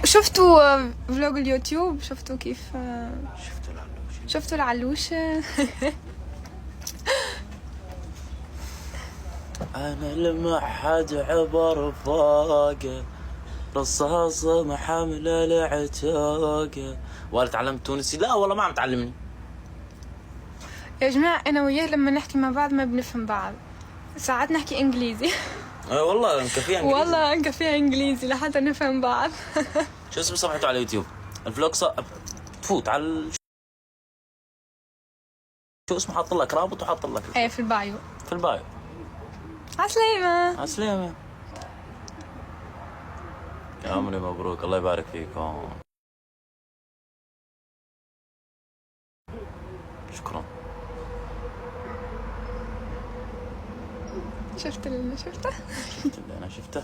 شفتوا فلوج اليوتيوب؟ شفتوا كيف شفتوا العلوش؟ انا المعهد عبر فوقه رصاصة محملة العتاقة. ولا تعلمت تونسي؟ لا والله ما عم تعلمني يا جماعة أنا وياه لما نحكي مع بعض ما بنفهم بعض، ساعات نحكي إنجليزي. والله نكفيها انجليزي. والله نكفيها إنجليزي لحتى نفهم بعض. شو اسم صفحته على اليوتيوب؟ الفلوج تفوت على شو اسمه، حاط لك رابط وحاط لك ايه في البايو. في البايو. عسلامة. عسلامة يا عمري، مبروك، الله يبارك فيكم. شكرا. شفت اللي أنا شفته؟ شفت اللي انا شفته.